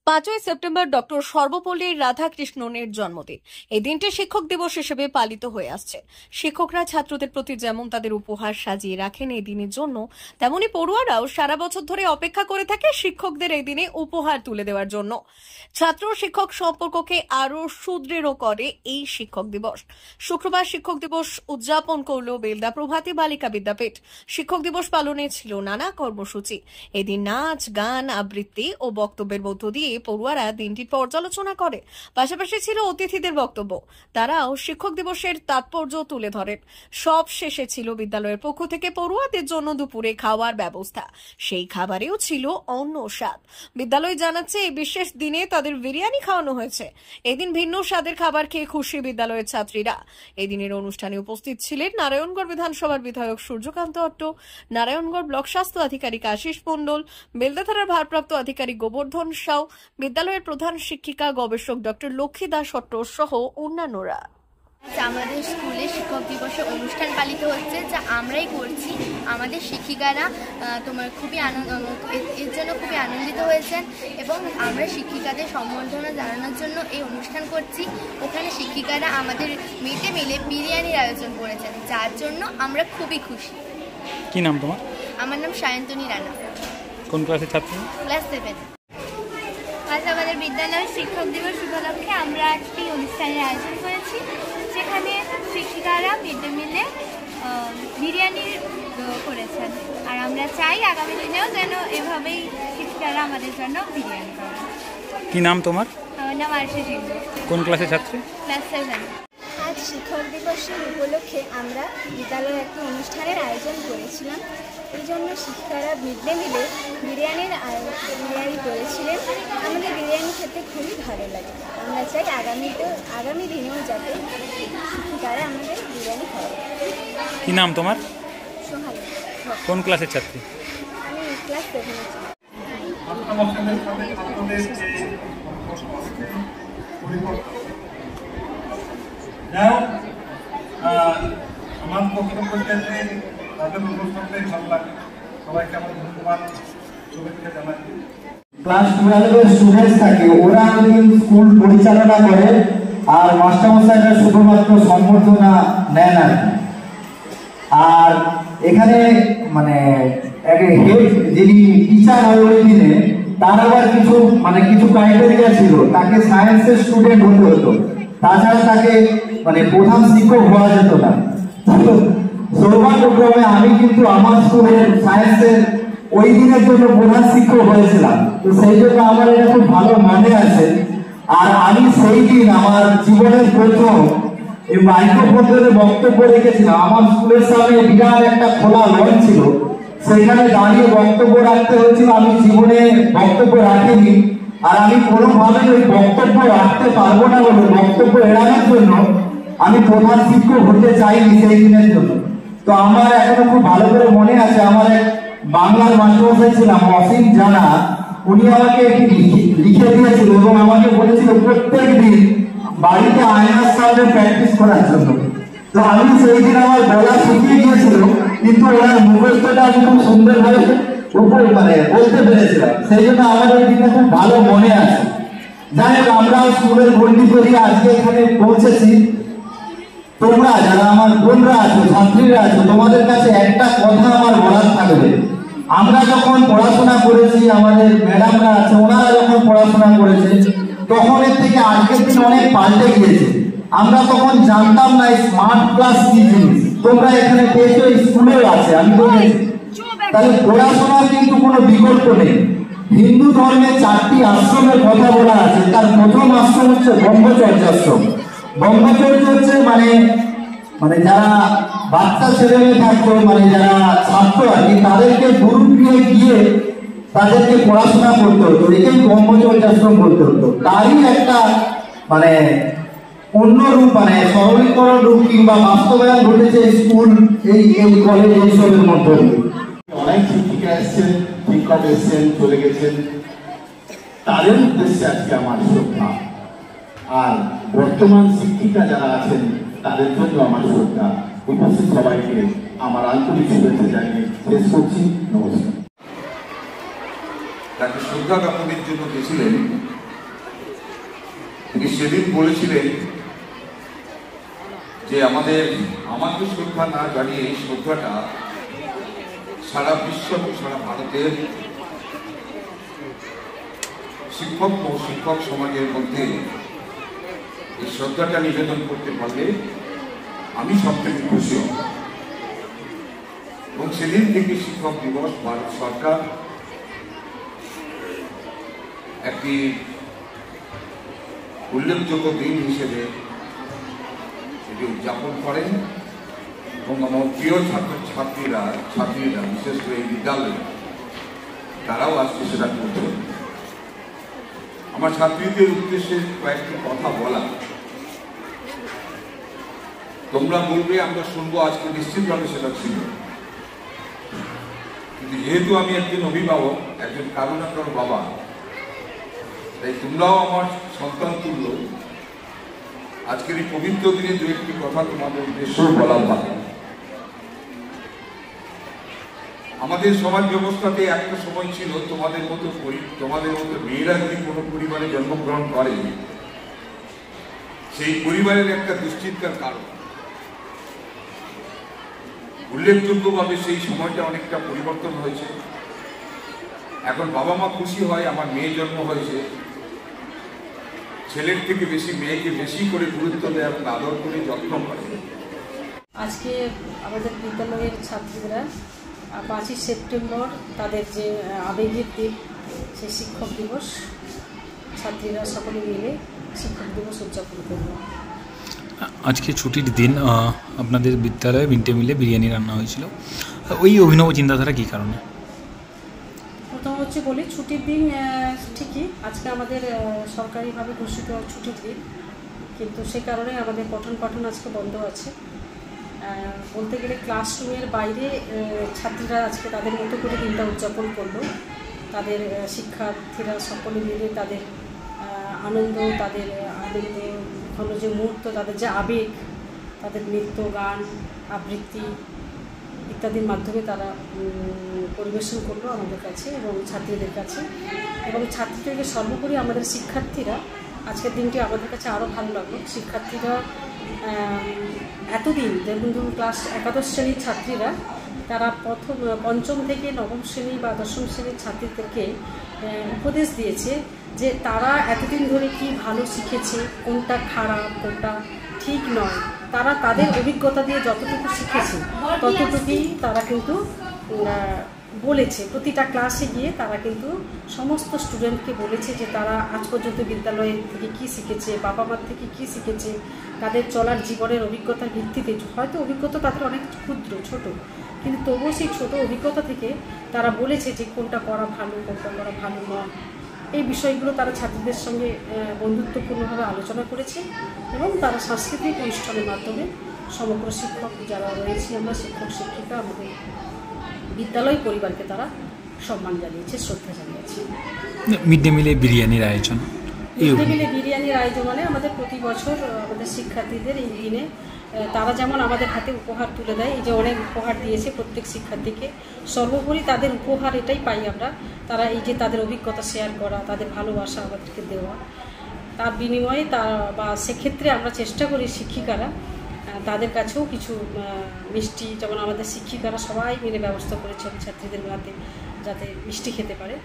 5ই September doctor Sarvepalli রাধাকৃষ্ণনের জন্মদিন। এই দিনটি শিক্ষক দিবস হিসেবে পালিত হয়ে আসছে। শিক্ষকরা ছাত্রদের প্রতি যেমন তাদের উপহার সাজিয়ে রাখেন এই দিনের জন্য, তেমনি পড়ুয়ারাও সারা বছর ধরে অপেক্ষা করে থাকে শিক্ষকদের এই দিনে উপহার তুলে দেওয়ার জন্য। ছাত্র শিক্ষক সম্পর্ককে আরো সুদৃঢ় করে এই শিক্ষক দিবস। শুক্রবার শিক্ষক দিবস উদযাপন করল বেলদা প্রভাতী বালিকা বিদ্যাপীঠ। শিক্ষক দিবস পালনে ছিল নানা কর্মসূচি। এদিন নাচ, গান, আবৃত্তি ও বক্তব্যের মধ্য দিয়ে পড়ুয়ারা দিনটির পর্যালোচনা করে। পাশাপাশি ছিল অতিথিদের বক্তব্য, তারাও শিক্ষক দিবসের তাৎপর্য তুলে ধরেন। সব শেষে ছিল বিদ্যালয়ের পক্ষ থেকে পড়ুয়াদের জন্য দুপুরে খাওয়ার ব্যবস্থা। সেই খাবারেও ছিল অন্য স্বাদ। বিদ্যালয় জানাচ্ছে এই বিশেষ দিনে তাদের বিরিয়ানি খাওয়ানো হয়েছে। এদিন ভিন্ন স্বাদের খাবার খেয়ে খুশি বিদ্যালয়ের ছাত্রীরা। এদিনের অনুষ্ঠানে উপস্থিত ছিলেন নারায়ণগড় বিধানসভার বিধায়ক সূর্যকান্ত অট্ট, নারায়ণগড় ব্লক স্বাস্থ্য আধিকারিক আশিস মণ্ডল, বেলদা থানার ভারপ্রাপ্ত আধিকারিক গোবর্ধন সাউ, বিদ্যালয়ের প্রধান শিক্ষিকা গবেষক ডক্টর লক্ষ্মী দাস অট্ট সহ অন্যান্যরা। আমাদের স্কুলে শিক্ষক দিবসের অনুষ্ঠান পালিত হচ্ছে, যা আমরাই করছি। আমাদের শিক্ষিকারা এর জন্য খুবই আনন্দিত হয়েছেন এবং আমরা শিক্ষিকাদের সম্বর্ধনা জানানোর জন্য এই অনুষ্ঠান করছি। ওখানে শিক্ষিকারা আমাদের মিড ডে মিলে বিরিয়ানির আয়োজন করেছেন, যার জন্য আমরা খুবই খুশি। কি নাম তোমার? আমার নাম সায়ন্তনী রানা। কোন ক্লাসের ছাত্র? ক্লাস 7। আজ আমাদের বিদ্যালয়ের শিক্ষক দিবস উপলক্ষে আমরা একটি অনুষ্ঠানের আয়োজন করেছি, যেখানে শিক্ষিকারা মিড ডে মিলে বিরিয়ানি করেছেন। আর আমরা চাই আগামী দিনেও যেন এভাবেই শিক্ষিকারা আমাদের জন্য বিরিয়ানি করেন। কি নাম তোমার? আমার নাম আরশি সিংহ। কোন ক্লাসের ছাত্রী? ক্লাস 7। আজ শিক্ষক দিবসের উপলক্ষে আমরা বিদ্যালয়ে একটি অনুষ্ঠানের আয়োজন করেছিলাম। এই জন্য শিক্ষিকারা মিড ডে মিলে বিরিয়ানি করেছিলেন। আমাদের বিরিয়ানি খেতে খুবই ভালো লাগে। আমরা চাই আগামী দিনেও যাতে শিক্ষিকারা আমাদের বিরিয়ানি খাওয়াবে। কি নাম তোমার? সোহানি। কোন ক্লাসের ছাত্রী? আমি ক্লাস 7-এ আমার বক্তব্য শেষে তাদের অনুষ্ঠানটাই ভালো লাগে। সবাইকে আমার ধন্যবাদ, শুভেচ্ছা জানাই। ক্লাস 12-এর স্টুডেন্টস থাকে, ওরা স্কুল পরিচালনা করে, আর মাস্টারমশাইরা শুধুমাত্র সম্বর্ধনা নেন আর কি। আর এখানে মানে হেড যিনি টিচার হয় ওই দিনে, তার আবার কিছু ক্রাইটেরিয়া ছিল। তাকে সায়েন্সের স্টুডেন্ট হতে হতো, তাছাড়া তাকে প্রধান শিক্ষক হওয়া যেত না। সৌভাগ্যক্রমে আমি কিন্তু আমার স্কুলের সায়েন্সের ওই দিনের জন্য প্রধান শিক্ষক হয়েছিলাম। তো সেই জন্য আমার এটা খুব ভালো মনে আছে। আর আমি সেই দিন আমার জীবনের প্রথম এই মাইক্রোফোন ধরে বক্তব্য রেখেছিলাম। আমার স্কুলের সামনে বিরাট একটা খোলা লন ছিল, সেখানে দাঁড়িয়ে বক্তব্য রাখতে হয়েছিল। আমি জীবনে বক্তব্য রাখিনি, আর আমি কোনোভাবে ওই বক্তব্য রাখতে পারবো না বলে বক্তব্য এড়ানোর জন্য আমি প্রধান শিক্ষক হতে চাইনি সেই দিনের জন্য। তো আমার এখনো খুব ভালো করে মনে আছে, আমার এক বাংলার মাস্টারমশাই ছিলাম অসীম জানা, উনি আমাকে লিখে দিয়েছিল এবং আমাকে বলেছিল প্রত্যেক দিন বাড়িতে আয়নার সামনে প্র্যাকটিস করার জন্য। তো আমি সেই দিন আমার গলা শুকিয়ে গিয়েছিল, কিন্তু ওনার মুখস্থটা আমি খুব সুন্দরভাবে বলতে পেরেছিলাম। সেই জন্য আমার ওই দিনটা খুব ভালো মনে আছে। যাই হোক, আমরা স্কুলের গণ্ডি করি আজকে এখানে পৌঁছেছি। তোমরা যারা আমার বোনরা আছো, ছাত্রীরা আছো, তোমাদের কাছে একটা কথা আমার বলার থাকবে। আমরা যখন পড়াশোনা করেছি, আমাদের ম্যাডামরা আছে, ওনারা যখন পড়াশোনা করেছে, তখন এর থেকে আজকের দিন অনেক পাল্টে গিয়েছে। আমরা তখন জানতাম না স্মার্ট ক্লাস কি জিনিস। তোমরা এখানে পেয়েছো, স্কুলেও আছে, আমি বলেছি। তাহলে পড়াশোনার কিন্তু কোনো বিকল্প নেই। হিন্দু ধর্মে 4টি আশ্রমের কথা বলা আছে। তার প্রথম আশ্রম হচ্ছে ব্রহ্মচর্যাশ্রম। ব্রহ্মচর্য হচ্ছে যারা বাচ্চা ছেলে মেয়ে থাকতো, যারা ছাত্র আর কি, তাদেরকে গুরুগৃহে গিয়ে তাদেরকে পড়াশোনা করতে হতো। এটাই ব্রহ্মচর্যাশ্রম বলতে হতো। তারই একটা অন্য রূপ, সরলীকরণ রূপ কিংবা বাস্তবায়ন ঘটেছে স্কুল, এই কলেজ, এইসবের মধ্যে। অনেক শিক্ষিকা এসছেন, শিক্ষক এসছেন, চলে গেছেন, তাদের উদ্দেশ্যে আজকে আমার শ্রদ্ধা। আর বর্তমান শিক্ষিকা যারা আছেন তাদের জন্য আমার শ্রদ্ধা। উপস্থিত সবাইকে আমার আন্তরিক শুভেচ্ছা জানিয়ে শেষ করছি। নমস্কার। তাকে শ্রদ্ধা জ্ঞাপনের জন্য গেছিলেন তিনি সেদিন বলেছিলেন যে আমাকে শ্রদ্ধা না জানিয়ে এই শ্রদ্ধাটা সারা বিশ্ব এবং সারা ভারতের শিক্ষক ও শিক্ষক সমাজের মধ্যে এই শ্রদ্ধাটা নিবেদন করতে পারলে আমি সবথেকে খুশি হব। এবং সেদিন থেকে শিক্ষক দিবস ভারত সরকার একটি উল্লেখযোগ্য দিন হিসেবে এটি উদযাপন করেন এবং আমার প্রিয় ছাত্রীরা বিশেষ করে এই বিদ্যালয়ে তারাও আজকে সেটা করছেন। আমার ছাত্রীদের উদ্দেশ্যে কয়েকটি কথা বলা, তোমরা বলবে আমরা শুনবো, আজকে নিশ্চিতভাবে সেটা ছিল, কিন্তু যেহেতু আমি একজন অভিভাবক, একজন কারো না কারো বাবা, তাই তোমরাও আমার সন্তান তুল্য। আজকের এই পবিত্র দিনে দু একটি কথা তোমাদের উদ্দেশ্যে বলা ভালো। আমাদের সমাজ ব্যবস্থাতে একটা সময় ছিল তোমাদের মতো মেয়েরা যদি কোনো পরিবারে জন্মগ্রহণ করে, সেই পরিবারের একটা দুশ্চিন্তার কারণ। উল্লেখযোগ্যভাবে সেই সময়টা অনেকটা পরিবর্তন হয়েছে। এখন বাবা মা খুশি হয় আমার মেয়ে জন্ম হয়েছে, ছেলের থেকে বেশি মেয়েকে বেশি করে গুরুত্ব দেয় এবং আদর করে যত্ন করে। আজকে আমাদের বিদ্যালয়ের ছাত্রীরা 5ই সেপ্টেম্বর তাদের যে আবেগের দিন, সেই শিক্ষক দিবস, ছাত্রীরা সকলে মিলে শিক্ষক দিবস উদযাপন করল। আজকে ছুটির দিন, আপনাদের বিদ্যালয়ে মিড ডে মিলে বিরিয়ানি রান্না হয়েছিল, ওই অভিনব চিন্তাধারা কী কারণে? প্রথম হচ্ছে বলি, ছুটির দিন ঠিকই আজকে আমাদের সরকারিভাবে ঘোষিত ছুটির দিন, কিন্তু সে কারণে আমাদের পঠন পাঠন আজকে বন্ধ আছে। বলতে গেলে ক্লাসরুমের বাইরে ছাত্রীরা আজকে তাদের মতো করে দিনটা উদযাপন করলো। তাদের শিক্ষার্থীরা সকলে মিলে তাদের আনন্দ ঘন যে মুহূর্ত, তাদের যে আবেগ, তাদের নৃত্য, গান, আবৃত্তি ইত্যাদির মাধ্যমে তারা পরিবেশন করলো আমাদের কাছে এবং ছাত্রীদের কাছে। এবং ছাত্রীদেরকে সর্বোপরি আমাদের শিক্ষার্থীরা, আজকের দিনটি আমাদের কাছে আরও ভালো লাগলো। শিক্ষার্থীরা এতদিন ধরুন ক্লাস একাদশ শ্রেণীর ছাত্রীরা, তারা পঞ্চম থেকে নবম শ্রেণী বা দশম শ্রেণীর ছাত্রীদেরকে উপদেশ দিয়েছে যে তারা এতদিন ধরে কি ভালো শিখেছে, কোনটা খারাপ, কোনটা ঠিক নয়। তারা তাদের অভিজ্ঞতা দিয়ে যতটুকু শিখেছে ততটুকুই তারা কিন্তু বলেছে। প্রতিটা ক্লাসে গিয়ে তারা কিন্তু সমস্ত স্টুডেন্টকে বলেছে যে তারা আজ পর্যন্ত বিদ্যালয় থেকে কী শিখেছে, বাবা মার থেকে কী শিখেছে, তাদের চলার জীবনের অভিজ্ঞতার ভিত্তিতে। হয়তো অভিজ্ঞতা তাদের অনেক ক্ষুদ্র, ছোট, কিন্তু তবুও সেই ছোটো অভিজ্ঞতা থেকে তারা বলেছে যে কোনটা করা ভালো, কোনটা করা ভালো নয়। এই বিষয়গুলো তারা ছাত্রীদের সঙ্গে বন্ধুত্বপূর্ণভাবে আলোচনা করেছে এবং তারা সাংস্কৃতিক অনুষ্ঠানের মাধ্যমে সমগ্র শিক্ষক যারা রয়েছে, আমরা শিক্ষক শিক্ষিকা, আমাদের বিদ্যালয় পরিবারকে তারা সম্মান জানিয়েছে, শ্রদ্ধা জানিয়েছে। মিড ডে মিলে বিরিয়ানির আয়োজন, মিড ডে মিলে বিরিয়ানির আয়োজন মানে আমাদের প্রতি বছর আমাদের শিক্ষার্থীদের এই দিনে তারা যেমন আমাদের হাতে উপহার তুলে দেয়, এই যে অনেক উপহার দিয়েছে প্রত্যেক শিক্ষার্থীকে, সর্বোপরি তাদের উপহার এটাই পাই আমরা, তারা এই যে তাদের অভিজ্ঞতা শেয়ার করা, তাদের ভালোবাসা আমাদেরকে দেওয়া, তার বিনিময়ে বা সেক্ষেত্রে আমরা চেষ্টা করি শিক্ষিকারা তাদের কাছেও কিছু মিষ্টি, যেমন আমাদের শিক্ষিকারা সবাই মিলে ব্যবস্থা করেছেন ছাত্রীদের হাতে যাতে মিষ্টি খেতে পারে,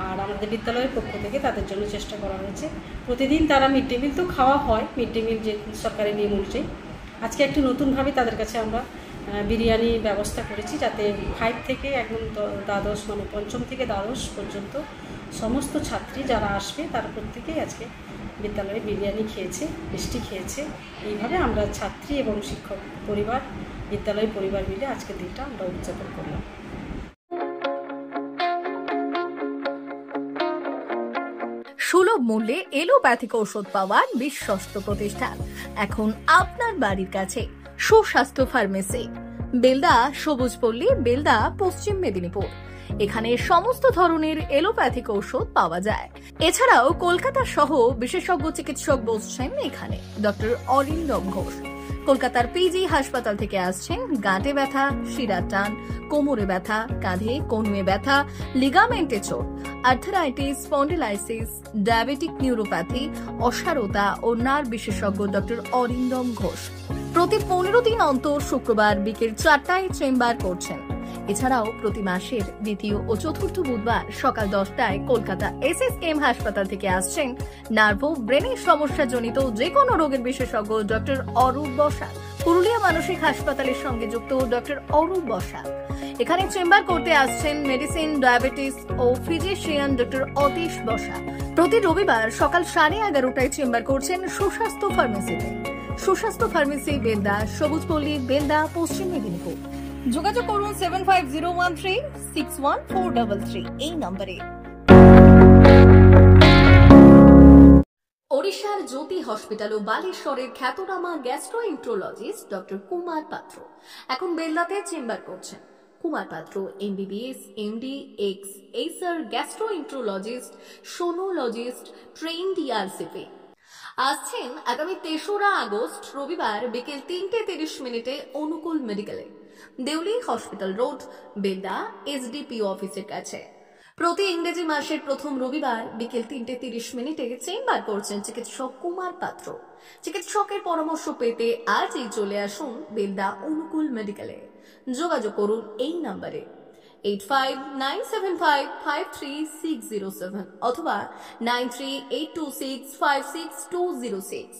আর আমাদের বিদ্যালয়ের পক্ষ থেকে তাদের জন্য চেষ্টা করা হয়েছে। প্রতিদিন তারা মিড ডে মিল তো খাওয়া হয়, মিড ডে মিল যে সরকারি নিয়ম অনুযায়ী, আজকে একটু নতুনভাবে তাদের কাছে আমরা বিরিয়ানি ব্যবস্থা করেছি, যাতে 5 থেকে একদম দ্বাদশ, মানে পঞ্চম থেকে দ্বাদশ পর্যন্ত সমস্ত ছাত্রী যারা আসবে তারা প্রত্যেকেই আজকে বিদ্যালয়ে বিরিয়ানি খেয়েছে, মিষ্টি খেয়েছে। এইভাবে আমরা ছাত্রী এবং শিক্ষক পরিবার, বিদ্যালয় পরিবার মিলে আজকের দিনটা আমরা উদযাপন করলাম। সুলভ মূল্যে এলোপ্যাথিক ঔষধ পাওয়ার বিশ্বস্ত প্রতিষ্ঠান এখন আপনার বাড়ির কাছে। সুস্বাস্থ্য ফার্মেসি, বেলদা, সবুজপল্লী, বেলদা, পশ্চিম মেদিনীপুর। এখানে সমস্ত ধরনের এলোপ্যাথিক ঔষধ পাওয়া যায়। এছাড়াও কলকাতা সহ বিশেষজ্ঞ চিকিৎসক বসছেন এখানে। ডক্টর অরিন্দম ঘোষ, কলকাতার পিজি হাসপাতাল থেকে আসছেন গাঁটে ব্যথা, শিরার টান, কোমরে ব্যথা, কাঁধে কনুয়ে ব্যথা, লিগামেন্টে চোট, আর্থারাইটিস, স্পন্ডিলাইসিস, ডায়াবেটিক নিউরোপ্যাথি, অসারতা ও নার্ভ বিশেষজ্ঞ ডক্টর অরিন্দম ঘোষ। প্রতি 15 দিন অন্তর শুক্রবার বিকেল 4টায় চেম্বার করছেন। এছাড়াও প্রতি মাসের দ্বিতীয় ও চতুর্থ বুধবার সকাল 10টায় কলকাতা SSKM হাসপাতাল থেকে আসছেন নার্ভ ও ব্রেনের সমস্যাজনিত যে কোনো রোগের বিশেষজ্ঞ ডক্টর অরূপ বসাক। পুরুলিয়া মানসিক হাসপাতালের সঙ্গে যুক্ত ডক্টর অরূপ বসাক। এখানে চেম্বার করতে আসছেন মেডিসিন, ডায়াবেটিস ও ফিজিশিয়ান ডক্টর অতীশ বসাক। প্রতি রবিবার সকাল 11:30টায় চেম্বার করছেন সুস্বাস্থ্য ফার্মেসিতে। সুস্বাস্থ্য ফার্মেসি, বেলদা, সবুজপল্লী, বেলদা, পশ্চিম মেদিনীপুর। যোগাযোগ করুন 7501361433 এই নম্বরে। ওড়িশার জ্যোতি হসপিটাল ও বালেশ্বরের খ্যাতনামা গ্যাস্ট্রোএন্টারোলজিস্ট ডক্টর কুমার পাত্র এখন বেলদাতে চেম্বার করছেন। কুমার পাত্র MBBS, MD, এক্স-এসার গ্যাস্ট্রোএন্টারোলজিস্ট, সোনোলজিস্ট, ট্রেইনড ERCP। আসছেন আগামী 3রা আগস্ট রবিবার বিকেল 3:30 অনুকূল মেডিকেলে, Deuli hospital road, Belda, SDPO অফিসের কাছে। প্রতি ইংরেজি মাসের প্রথম রবিবার বিকেল 3:30 চেম্বার করছেন চিকিৎসক কুমার পাত্র। চিকিৎসকের পরামর্শ পেতে আজই চলে আসুন বেলদা অনুকূল মেডিকেলে। যোগাযোগ করুন এই নম্বরে 8597553607 অথবা 9382656206।